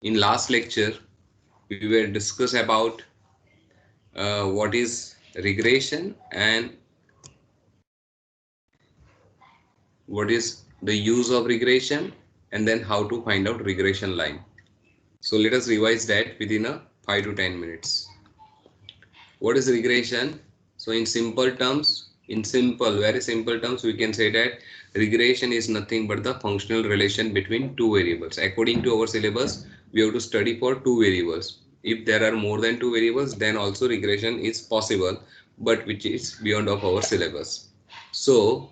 In last lecture, we were discuss about what is regression and what is the use of regression, and then how to find out regression line. So let us revise that within a 5 to 10 minutes. What is regression? So in simple terms, very simple terms, we can say that regression is nothing but the functional relation between two variables. According to our syllabus, we have to study for two variables. If there are more than two variables, then also regression is possible, but which is beyond of our syllabus. So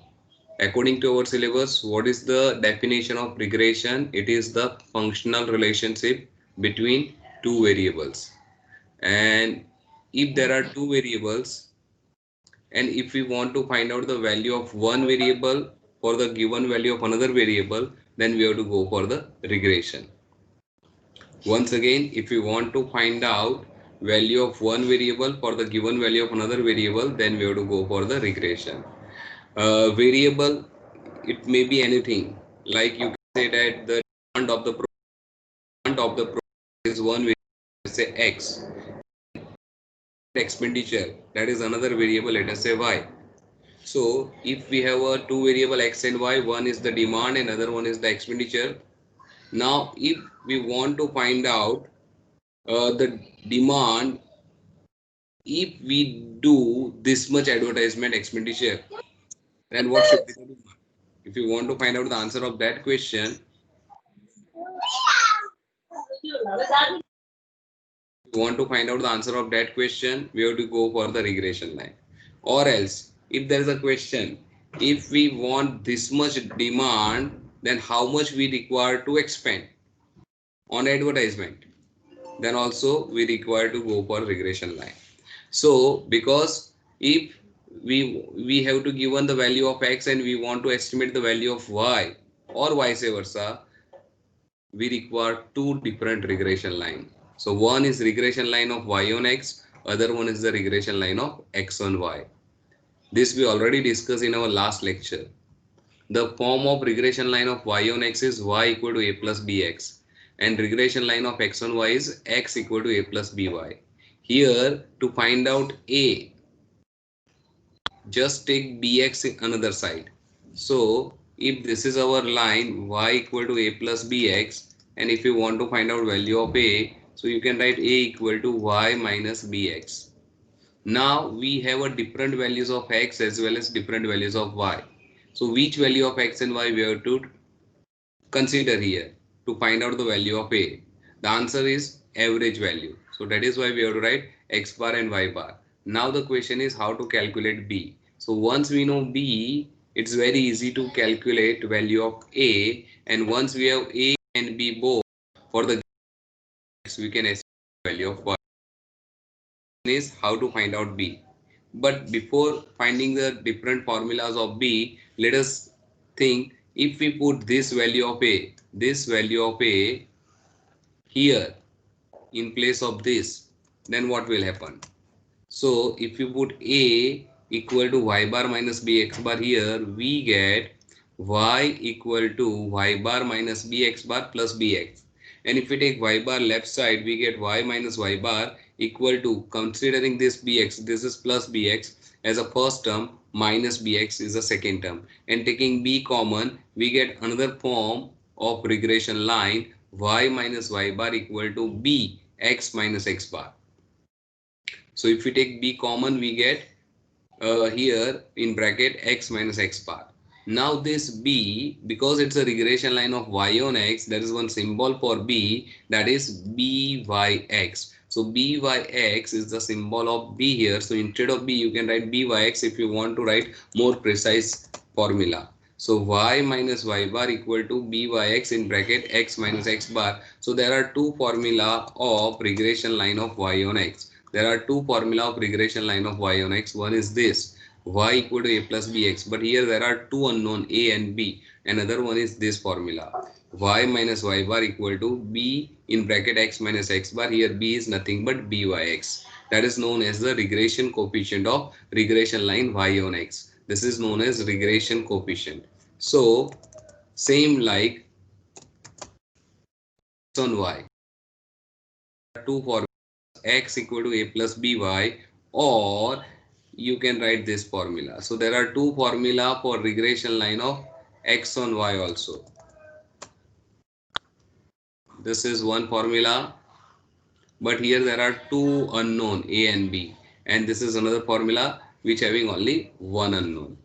according to our syllabus, what is the definition of regression? It is the functional relationship between two variables. And if there are two variables, and if we want to find out the value of one variable for the given value of another variable, then we have to go for the regression. Once again, if we want to find out value of one variable for the given value of another variable, then we have to go for the regression. Variable, it may be anything, like you can say that the demand of the product is one variable, say x. Expenditure, that is another variable, let us say y. So if we have a two variable x and y, one is the demand and other one is the expenditure. Now if we want to find out the demand, if we do this much advertisement expenditure, then what should be the demand? If you want to find out the answer of that question, we have to go for the regression line. Or else, if there is a question, if we want this much demand, then how much we require to expend on advertisement, then also we require to go for regression line. So because if we have to given the value of x and we want to estimate the value of y, or vice versa, we require two different regression line. So one is regression line of y on x, other one is the regression line of x on y. This we already discussed in our last lecture. The form of regression line of y on x is y equal to a plus bx, and regression line of x on y is x equal to a plus by. Here, to find out a, just take bx in another side. So if this is our line y equal to a plus bx, and if you want to find out value of a, so you can write a equal to y minus bx. Now we have a different values of x as well as different values of y. So which value of x and y we have to consider here to find out the value of a? The answer is average value. So that is why we have to write x bar and y bar. Now the question is how to calculate b. So once we know b, it's very easy to calculate value of a, and once we have a and b both, for the x we can estimate value of y. Is how to find out b. But before finding the different formulas of b, let us think, if we put this value of a, here in place of this, then what will happen? So if you put a equal to y bar minus bx bar here, we get y equal to y bar minus bx bar plus bx. And if we take y bar left side, we get y minus y bar equal to, considering this bx, this is plus bx as a first term, minus bx is a second term. And taking b common, we get another form of regression line, y minus y bar equal to b x minus x bar. So if we take b common, we get here in bracket x minus x bar. Now this b, because it's a regression line of y on x, there is one symbol for b, that is byx. So byx is the symbol of b here. So instead of b, you can write byx if you want to write more precise formula. So y minus y bar equal to byx in bracket x minus x bar. So there are two formula of regression line of y on x. There are two formula of regression line of y on x. One is this, y equal to a plus bx, but here there are two unknown a and b. Another one is this formula, y minus y bar equal to b in bracket x minus x bar. Here b is nothing but byx. That is known as the regression coefficient of regression line y on x. This is known as regression coefficient. So same like x on y. two formulas, x equal to a plus by, or you can write this formula. So there are two formula for regression line of x on y also. This is one formula, but here there are two unknown a and b, and this is another formula which having only one unknown.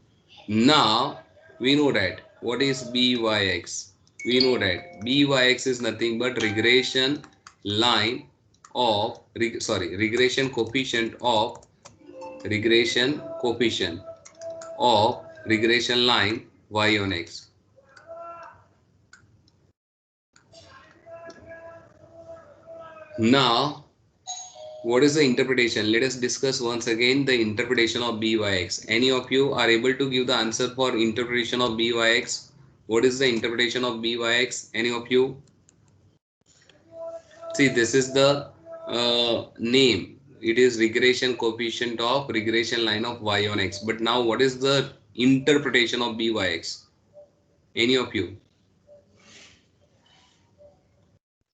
Now we know that what is byx. We know that byx is nothing but regression line of regression coefficient of regression line y on x. Now what is the interpretation? Let us discuss once again the interpretation of byx. Any of you are able to give the answer for interpretation of byx? What is the interpretation of byx? Any of you? See, this is the name. It is regression coefficient of regression line of y on x. But now what is the interpretation of byx? Any of you?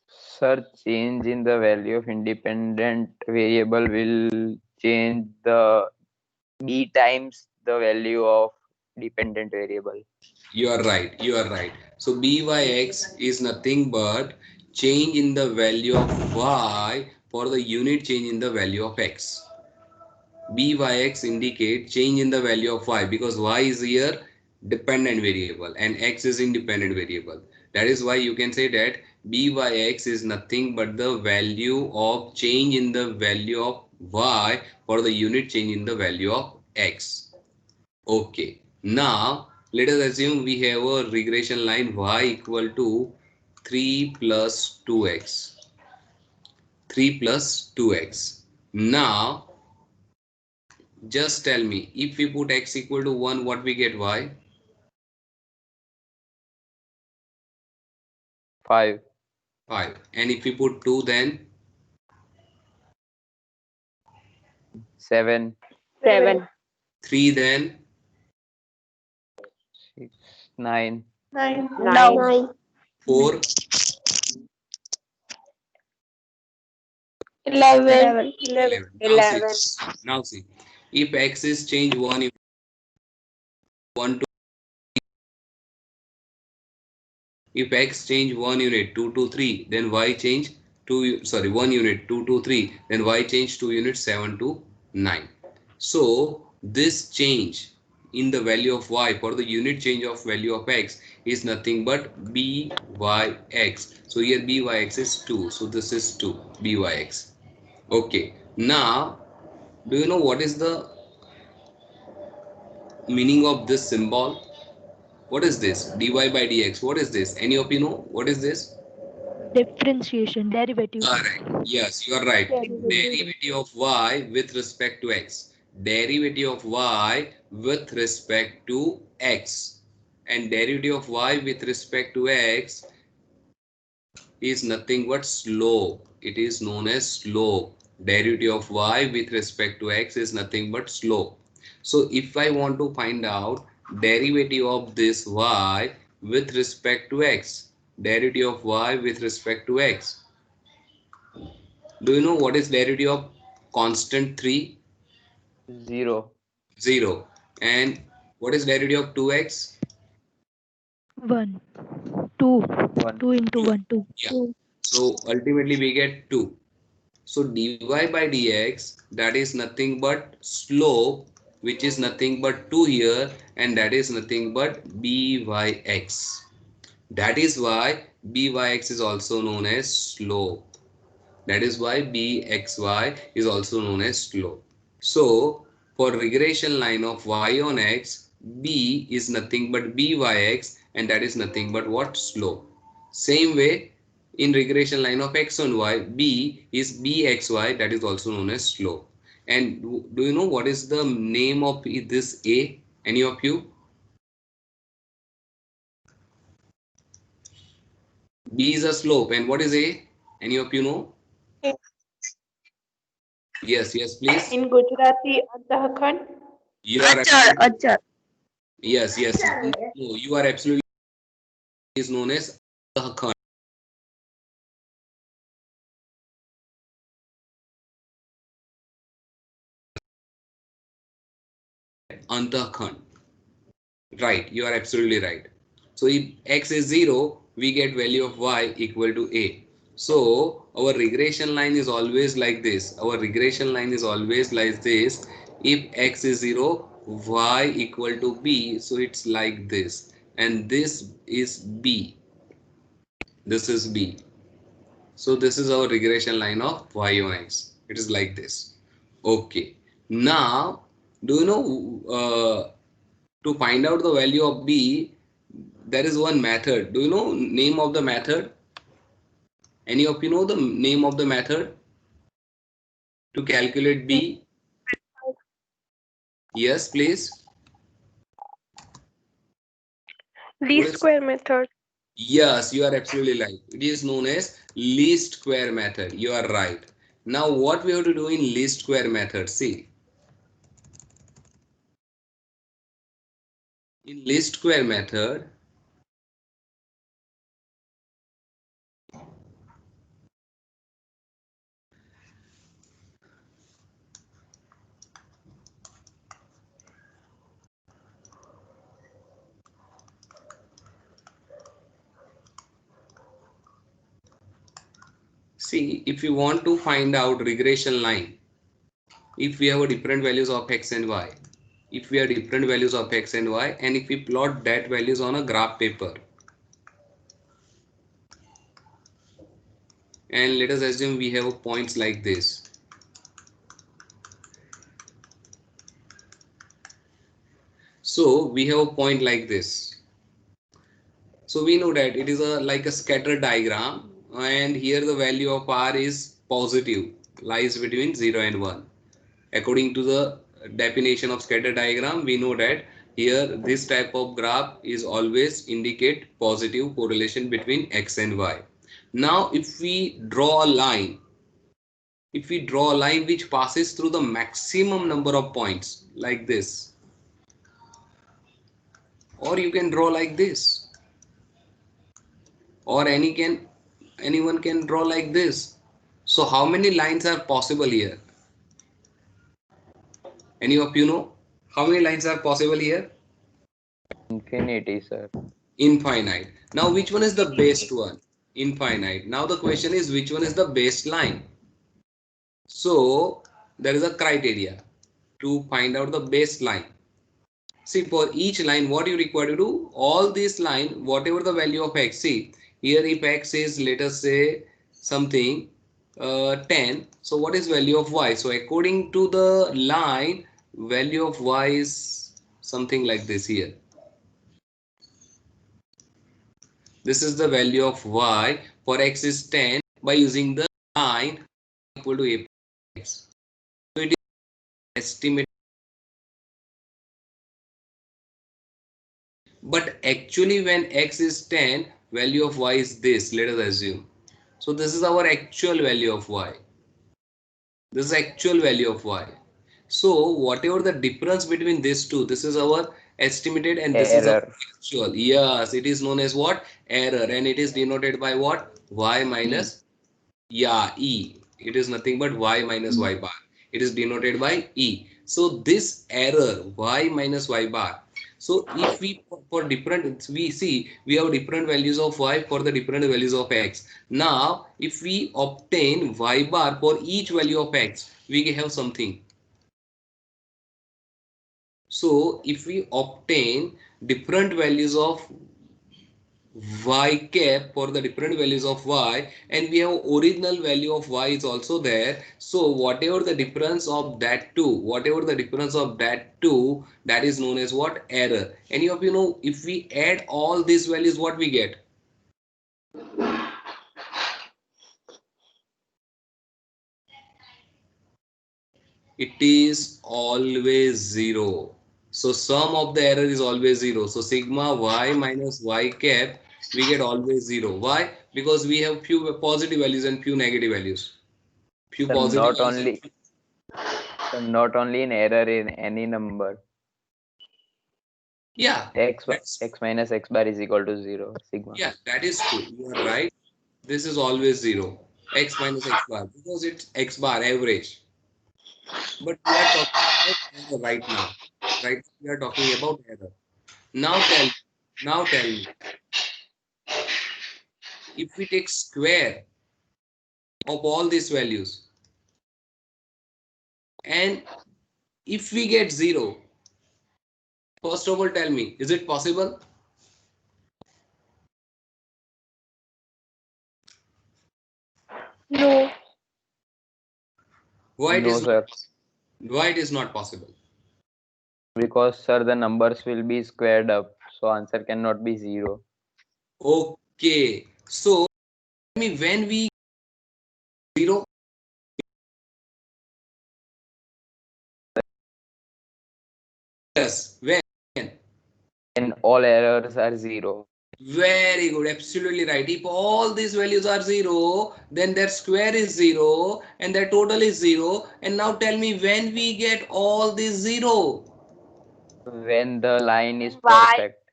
Sir, change in the value of independent variable will change the b times the value of dependent variable. You are right. You are right. So byx is nothing but change in the value of y for the unit change in the value of x. Byx indicate change in the value of y because y is here dependent variable and x is independent variable. That is why you can say that byx is nothing but the value of change in the value of y for the unit change in the value of x. Okay. Now let us assume we have a regression line y equal to 3 plus 2x. 3 plus 2x. Now just tell me, if we put x equal to 1, what we get y? 5. 5. And if we put 2, then 7. 7. 3, then 6. 9. 9. 4, 11. 11. Now see, if x is change 1, 1 to, if x change 1 unit 2 to 3, then y change 1 unit 2 to 3, then y change 2 units 7 to 9. So this change in the value of y for the unit change of value of x is nothing but byx. So here byx is 2. So this is 2 byx. Okay. Now do you know what is the meaning of this symbol? What is this? Dy by dx. What is this? Any of you know what is this? Differentiation, derivative. Correct. Yes, you are right. Derivative of y with respect to x. Derivative of y with respect to x. And derivative of y with respect to x is nothing but slope. It is known as slope. Derivative of y with respect to x is nothing but slope. So if I want to find out derivative of this y with respect to x, derivative of y with respect to x, do you know what is derivative of constant 3? 0. 0. And what is derivative of 2x? 1, 2, 1. 2 into 2. 1, 2. Yeah. So ultimately we get 2. So dy by dx, that is nothing but slope, which is nothing but 2 here, and that is nothing but byx. That is why byx is also known as slope. That is why bxy is also known as slope. So for regression line of y on x, b is nothing but byx, and that is nothing but what? Slope. Same way in regression line of x on y, b is bxy, that is also known as slope. And do you know what is the name of this a? Any of you? B is a slope, and what is a? Any of you know? Yes, yes, please. In Gujarati, Uttarakhand. You are Achar. yes, yes. No, you are absolutely is known as Antahkhand. Right, you are absolutely right. So if x is 0, we get value of y equal to a. So our regression line is always like this. Our regression line is always like this. If x is 0, y equal to b. So it's like this. And this is b. This is b. So this is our regression line of y on x. It is like this. Okay. Now, do you know to find out the value of b, there is one method. Do you know name of the method? Any of you know the name of the method to calculate b? Yes, please. Least square method. Yes, you are absolutely right. It is known as least square method. You are right. Now what we have to do in least square method? See, in least square method, see, if you want to find out regression line, if we have different values of x and y, if we have different values of x and y, and if we plot that values on a graph paper, and let us assume we have points like this. So we have a point like this. So we know that it is a like a scatter diagram, and here the value of r is positive, lies between 0 and 1. According to the definition of scatter diagram, we know that here this type of graph is always indicate positive correlation between x and y. Now if we draw a line, if we draw a line which passes through the maximum number of points like this, or you can draw like this, or anyone can draw like this. So how many lines are possible here? Any of you know how many lines are possible here? Infinity, sir. Infinite. Now which one is the best one? Infinite. Now the question is which one is the best line? So there is a criteria to find out the best line. See, for each line, what you require to do, all this line, whatever the value of x, see, here if x is, let us say, something 10, so what is value of y? So according to the line, value of y is something like this here. This is the value of y for x is 10 by using the line equal to a x. So it is estimated. But actually when x is 10, value of y is this, let us assume. So this is our actual value of y. This is actual value of y. So whatever the difference between these two, this is our estimated and this is our Error. actual. Yes, it is known as what? Error, and it is denoted by what? Y minus, yeah, E. It is nothing but y minus y bar. It is denoted by E. So this error, y minus y bar. So if we for different, we see we have different values of y for the different values of x. Now if we obtain y bar for each value of x, we have something. So if we obtain different values of y cap for the different values of y, and we have original value of y is also there, so whatever the difference of that two, whatever the difference of that two, that is known as what? Error. Any of you know, if we add all these values, what we get? It is always 0. So sum of the error is always 0. So sigma y minus y cap, we get always 0. Why? Because we have few positive values and few negative values. Few Sir, positive not values and only, sir, not only in error in any number. yeah, X that's, x minus x bar is equal to 0 sigma. yeah, that is true. You are right. This is always 0. X minus x bar because it's x bar average. But we are talking about error right now. right now we are talking about error. Now tell me, if we take square of all these values and if we get 0, first of all tell me, is it possible? No. Why it No, is not, sir. why it is not possible? Because, sir, the numbers will be squared up, so answer cannot be 0. Okay, so tell me when we 0, yes, when? And all errors are 0. Very good, absolutely right. If all these values are 0, then their square is 0 and their total is 0. And now tell me when we get all these 0. When the line is Why? perfect.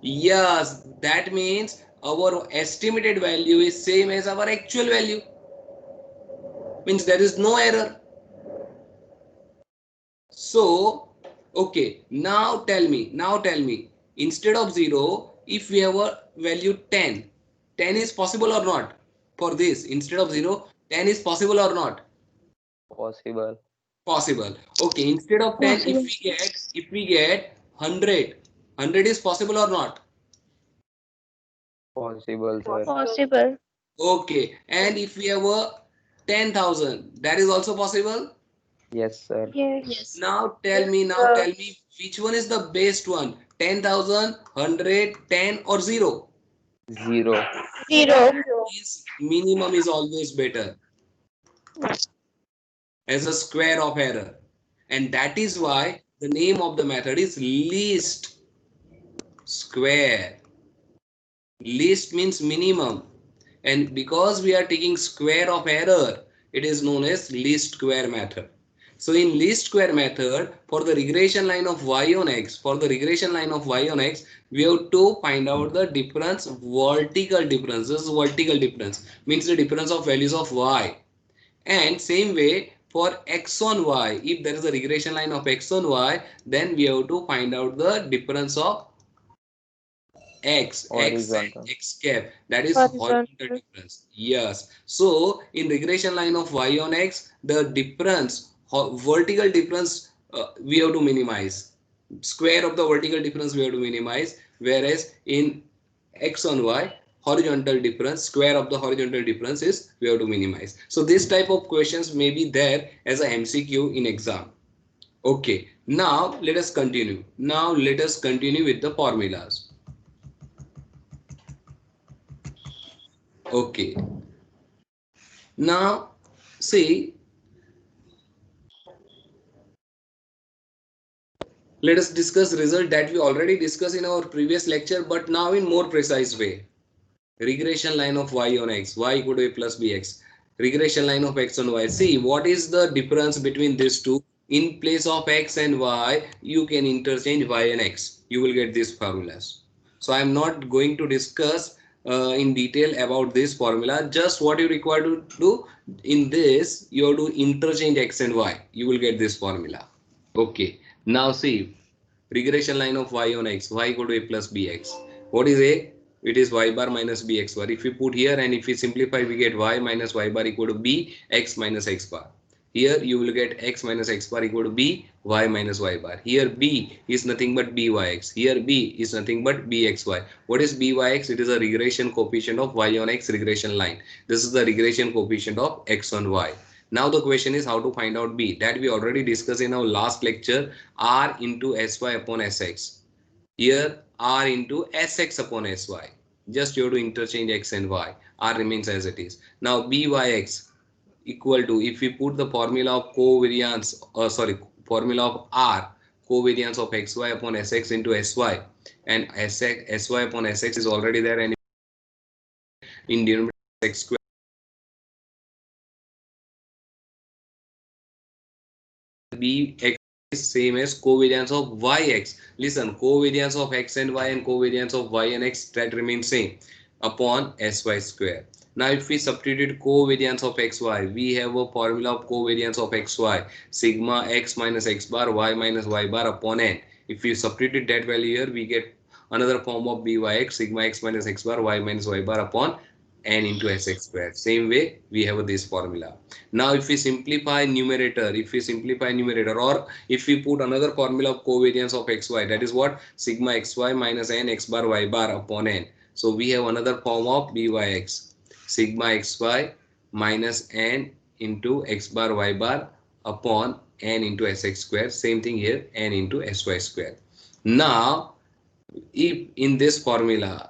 Yes, that means our estimated value is same as our actual value. Means there is no error. So, okay, now tell me, instead of 0, if we have a value 10, 10 is possible or not? For this, instead of 0, 10 is possible or not? Possible. Possible. Okay, instead of 10, Possible. if we get 100, 100 is possible or not? Possible, sir. Possible. Okay, and if we have a 10,000, that is also possible. Yes, sir. Yes. Now tell me which one is the best one? 10,000, 100, 10 or 0? 0. 0. Means minimum is always better as a square of error. And that is why the name of the method is least square. Least means minimum. And because we are taking square of error, it is known as least square method. So in least square method, for the regression line of y on x, we have to find out the difference, vertical difference. This is vertical difference, means the difference of values of y. And same way for x on y, if there is a regression line of x on y, then we have to find out the difference of x and Horizontal. x cap, that is horizontal Horizontal. difference. Yes, so in regression line of y on x, the difference, vertical difference, we have to minimize, square of the vertical difference we have to minimize, whereas in x on y, horizontal difference, square of the horizontal difference is we have to minimize. So this type of questions may be there as a MCQ in exam. Okay, now let us continue with the formulas. Okay, now see, let us discuss result that we already discussed in our previous lecture, but now in more precise way. Regression line of y on x, y equal to a plus bx. Regression line of x on y. See, what is the difference between these two? In place of x and y, you can interchange y and x. You will get these formulas. So I am not going to discuss in detail about this formula. Just what you require to do in this, you have to interchange x and y. You will get this formula. Okay. Now see, regression line of y on x, y equal to a plus bx. What is a? It is y bar minus bx bar. If we put here and if we simplify, we get y minus y bar equal to b, x minus x bar. Here you will get x minus x bar equal to b, y minus y bar. Here b is nothing but byx. Here b is nothing but bxy. What is byx? It is a regression coefficient of y on x regression line. This is the regression coefficient of x on y. Now the question is how to find out b. That we already discussed in our last lecture, r into sy upon sx. Here r into sx upon sy. Just you have to interchange x and y. R remains as it is. Now byx equal to, if we put the formula of covariance, formula of r, covariance of xy upon sx into sy, and sy upon sx is already there, and in denominator x square bx is same as covariance of yx. Listen, covariance of x and y and covariance of y and x, that remains same. upon sy square. Now if we substitute covariance of xy, we have a formula of covariance of xy, sigma x minus x bar y minus y bar upon n. If we substitute that value here, we get another form of byx, sigma x minus x bar y minus y bar upon n into sx square. Same way we have this formula. Now if we simplify numerator, or if we put another formula of covariance of xy, that is what, sigma xy minus n x bar y bar upon n. So we have another form of byx, sigma xy minus n into x bar y bar upon n into sx square. Same thing here, n into sy square. Now if in this formula,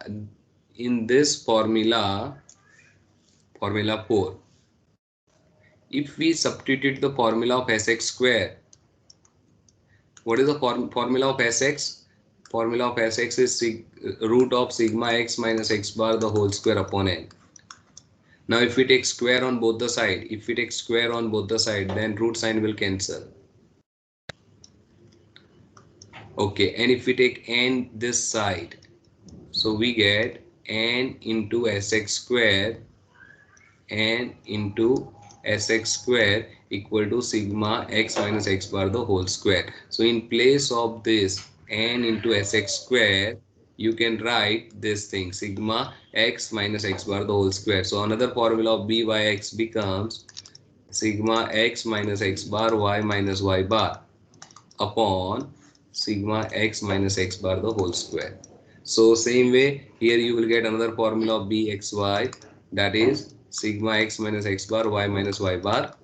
formula 4, if we substitute the formula of sx square, what is the formula of sx? Formula of sx is root of sigma x minus x bar the whole square upon n. Now if we take square on both the side, then root sign will cancel. Okay, and if we take n this side, so we get n into sx square, equal to sigma x minus x bar the whole square. So in place of this n into sx square, you can write this thing, sigma x minus x bar the whole square. So another formula of byx becomes sigma x minus x bar y minus y bar upon sigma x minus x bar the whole square. So same way here you will get another formula of bxy, that is sigma x minus x bar y minus y bar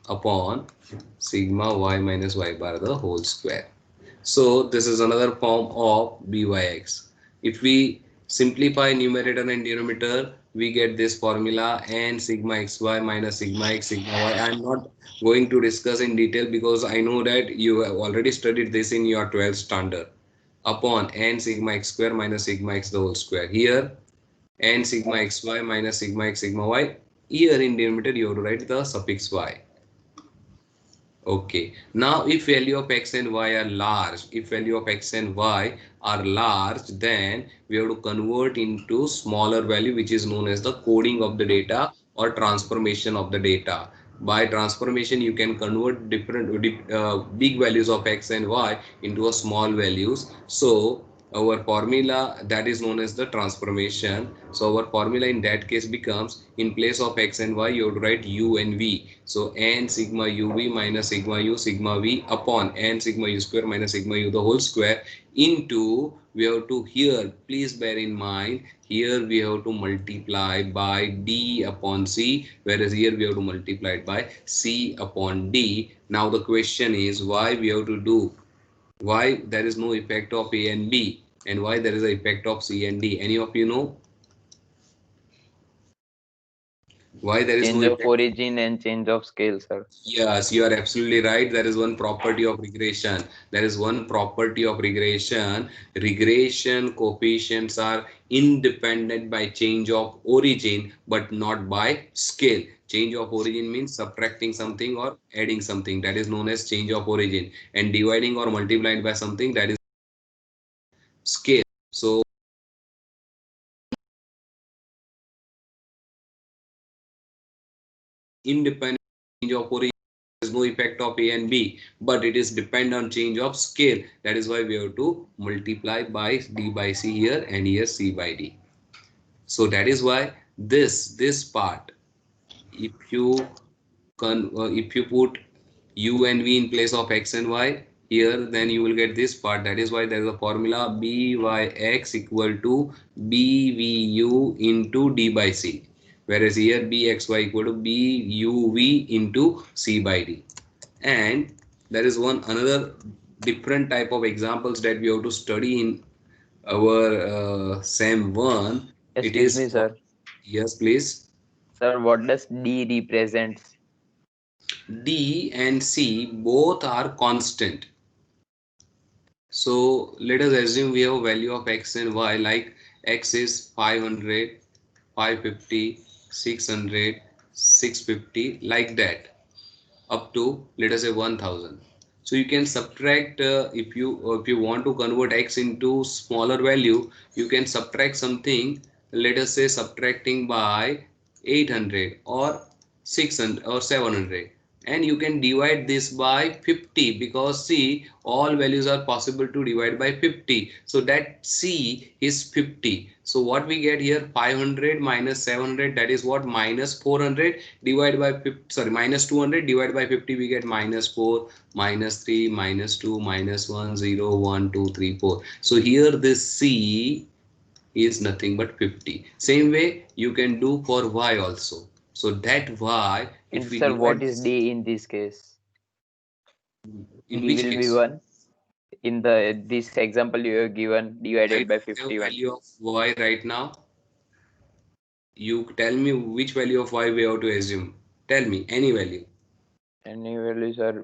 upon sigma y minus y bar the whole square. So this is another form of byx. If we simplify numerator and denominator, we get this formula n sigma xy minus sigma x sigma y. I am not going to discuss in detail because I know that you have already studied this in your 12th standard, upon n sigma x square minus sigma x the whole square. Here n sigma xy minus sigma x sigma y. Here in denominator you have to write the suffix y. Okay, now if value of x and y are large, then we have to convert into smaller value, which is known as the coding of the data or transformation of the data. By transformation, you can convert different big values of x and y into a small values. So our formula, that is known as the transformation. So our formula in that case becomes, in place of x and y, you have to write u and v. So n sigma uv minus sigma u sigma v upon n sigma u square minus sigma u the whole square into, we have to, here please bear in mind, here we have to multiply by d upon c, whereas here we have to multiply it by c upon d. Now the question is, why we have to do, why there is no effect of a and b, and why there is an effect of c and d? Any of you know why there is Change no of effect? origin and change of scale, sir. Yes, you are absolutely right. There is one property of regression. Regression coefficients are independent by change of origin, but not by scale. Change of origin means subtracting something or adding something. That is known as change of origin. And dividing or multiplying by something, that is scale. So independent change of origin, there is no effect of a and b, but it is dependent on change of scale. That is why we have to multiply by d by c here and here c by d. So that is why this part, if you put u and v in place of x and y here, then you will get this part. That is why there is a formula byx equal to bvu into d by c, whereas here bxy equal to buv into c by d. And there is one another different type of examples that we have to study in our SEM 1. It Excuse me, is, sir. yes please. Sir, what does D represents? D and C both are constant. So let us assume we have a value of x and y, like x is 500, 550, 600, 650, like that, up to, let us say, 1000. So you can subtract, if you want to convert x into smaller value, you can subtract something let us say subtracting by 800 or 600 or 700, and you can divide this by 50 because see all values are possible to divide by 50, so that C is 50. So what we get here, 500 minus 700, that is what, minus 400 divided by 50, sorry, minus 200 divided by 50, we get minus 4, minus 3, minus 2, minus 1, 0, 1, 2, 3, 4. So here this C is nothing but 50. Same way you can do for Y also. So that Y, And if we sir, what divide is this, D in this case? in D which will be case? 1. In this example you have given, I divided by don't have 51. value of Y right now. You tell me which value of Y we have to assume. Tell me any value. Any values are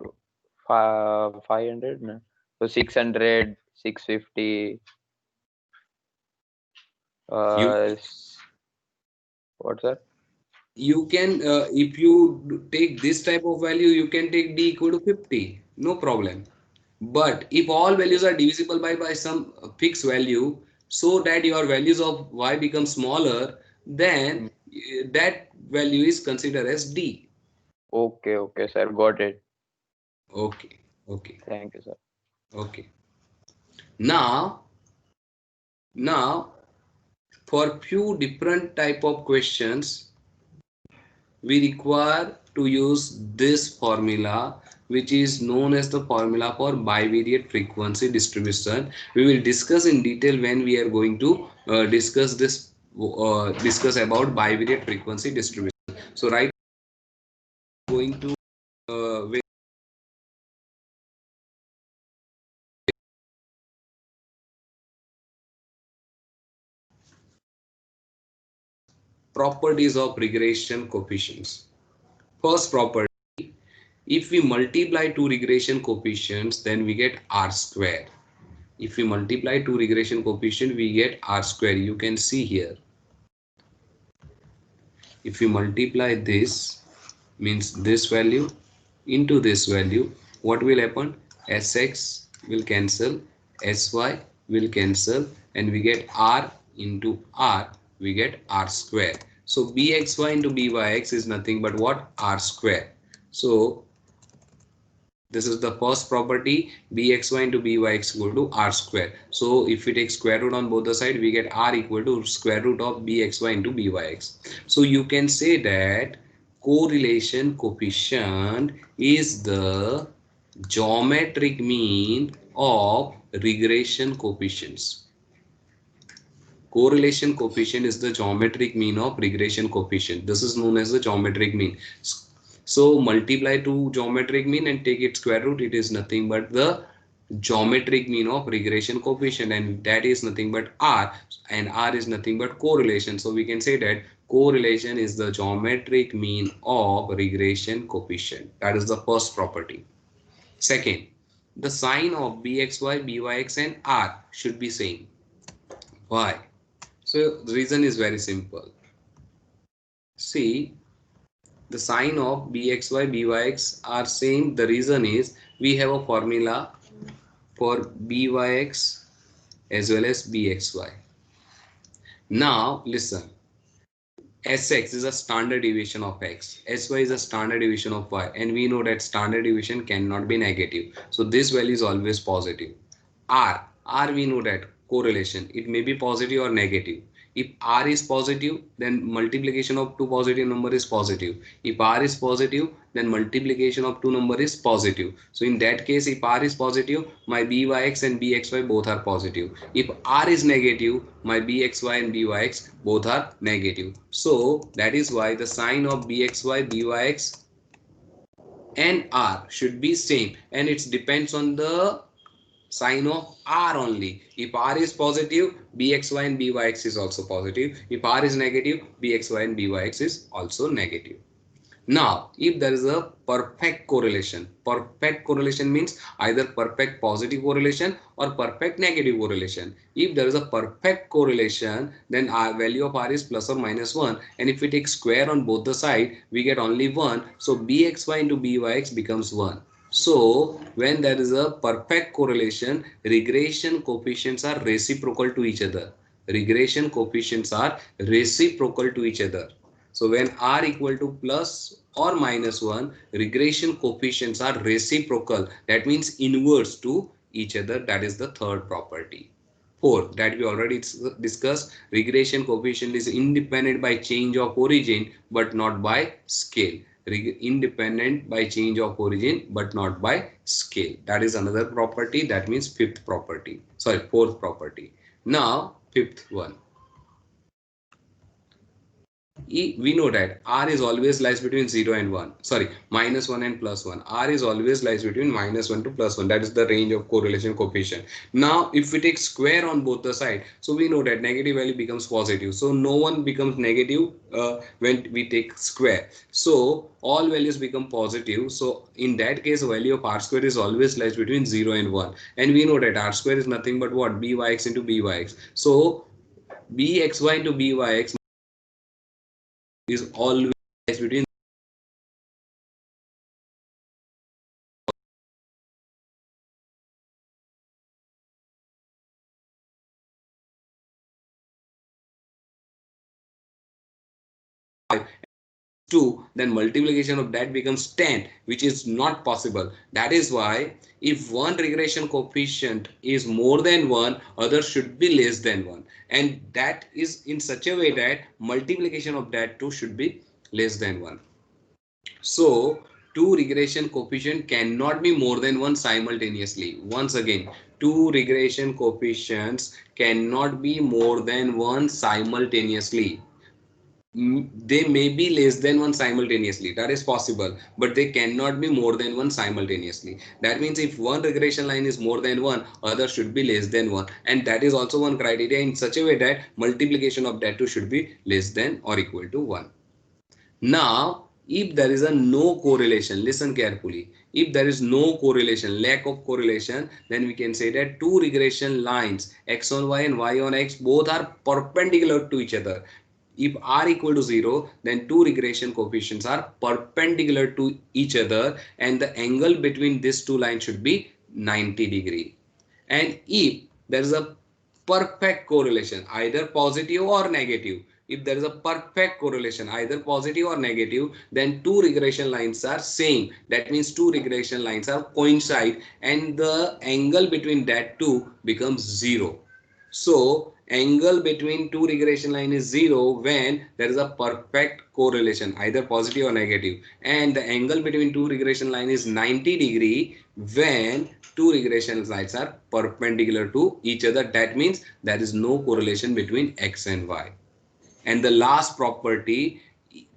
500, no? So 600, 650, You what's that? you can if you take this type of value, you can take D equal to 50, no problem. But if all values are divisible by some fixed value, so that your values of Y become smaller, then Mm. that value is considered as D. Okay, okay, sir, got it. Okay, okay, Thank you, sir. okay. Now for few different type of questions, we require to use this formula, which is known as the formula for bivariate frequency distribution. We will discuss in detail when we are going to discuss about bivariate frequency distribution. So right now going to properties of regression coefficients. First property, if we multiply two regression coefficients, then we get R square. If we multiply two regression coefficient, we get R square. You can see here. If we multiply this, means this value into this value, what will happen? Sx will cancel, sy will cancel, and we get R into R, we get R square. So bxy into byx is nothing but what? R square. So this is the first property, bxy into byx equal to R square. So if we take square root on both the side, we get R equal to square root of bxy into byx. So you can say that correlation coefficient is the geometric mean of regression coefficients. Correlation coefficient is the geometric mean of regression coefficient. This is known as the geometric mean. So multiply to geometric mean and take its square root. It is nothing but the geometric mean of regression coefficient, and that is nothing but R, and R is nothing but correlation. So we can say that correlation is the geometric mean of regression coefficient. That is the first property. Second, the sign of bxy, byx and R should be same. Why? So the reason is very simple. See, the sign of bxy, byx are same. The reason is we have a formula for byx as well as bxy. Now listen, Sx is a standard deviation of x, Sy is a standard deviation of y, and we know that standard deviation cannot be negative. So this value is always positive. R we know that correlation, it may be positive or negative. If R is positive, then multiplication of two positive number is positive. If R is positive, then multiplication of two number is positive. So in that case, if R is positive, my byx and bxy both are positive. If R is negative, my bxy and byx both are negative. So that is why the sign of bxy, byx and R should be same, and it depends on the sign of R only. If R is positive, bxy and byx is also positive. If R is negative, bxy and byx is also negative. Now, if there is a perfect correlation means either perfect positive correlation or perfect negative correlation. If there is a perfect correlation, then our value of R is plus or minus 1, and if we take square on both the side, we get only 1. So bxy into byx becomes 1. So when there is a perfect correlation, regression coefficients are reciprocal to each other. regression coefficients are reciprocal to each other. So when r equal to plus or minus 1, regression coefficients are reciprocal. That means inverse to each other. That is the third property. Fourth, that we already discussed, regression coefficient is independent by change of origin but not by scale. Independent by change of origin but not by scale. That is another property. That means fifth property. Sorry, fourth property. Now, fifth one. We know that r is always lies between 0 and 1, sorry, minus 1 and plus 1. R is always lies between minus 1 to plus 1. That is the range of correlation coefficient. Now if we take square on both the side, so we know that negative value becomes positive, so no one becomes negative when we take square, so all values become positive. So in that case, value of r square is always lies between 0 and 1, and we know that r square is nothing but what, byx into byx. So bxy into byx is always between two, then multiplication of that becomes 10, which is not possible. That is why if one regression coefficient is more than 1, other should be less than 1, and that is in such a way that multiplication of that 2 should be less than 1. So two regression coefficient cannot be more than 1 simultaneously. Once again, two regression coefficients cannot be more than 1 simultaneously. They may be less than 1 simultaneously, that is possible, but they cannot be more than 1 simultaneously. That means if one regression line is more than 1, other should be less than 1, and that is also one criteria in such a way that multiplication of that two should be less than or equal to 1. Now if there is a no correlation, listen carefully, if there is no correlation, lack of correlation, then we can say that two regression lines x on y and y on x both are perpendicular to each other. If r equal to 0, then two regression coefficients are perpendicular to each other, and the angle between these two lines should be 90 degree. And if there is a perfect correlation, either positive or negative, if there is a perfect correlation, either positive or negative, then two regression lines are same. That means two regression lines are coincide, and the angle between that two becomes 0. So angle between two regression line is 0 when there is a perfect correlation, either positive or negative, and the angle between two regression line is 90 degree when two regression lines are perpendicular to each other. That means there is no correlation between x and y. And the last property,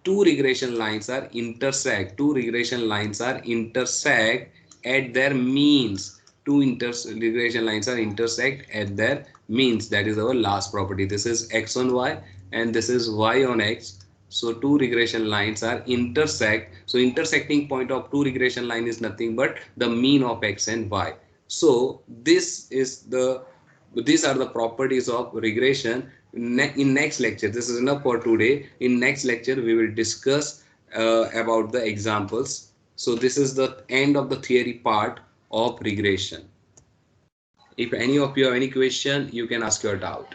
two regression lines are intersect. Two regression lines are intersect at their means. Two regression lines are intersect at their means. That is our last property. This is x on y and this is y on x. So two regression lines are intersect. So intersecting point of two regression line is nothing but the mean of x and y. So these are the properties of regression. In next lecture, this is enough for today. In next lecture we will discuss about the examples. So this is the end of the theory part of regression. If any of you have any question, you can ask your doubt.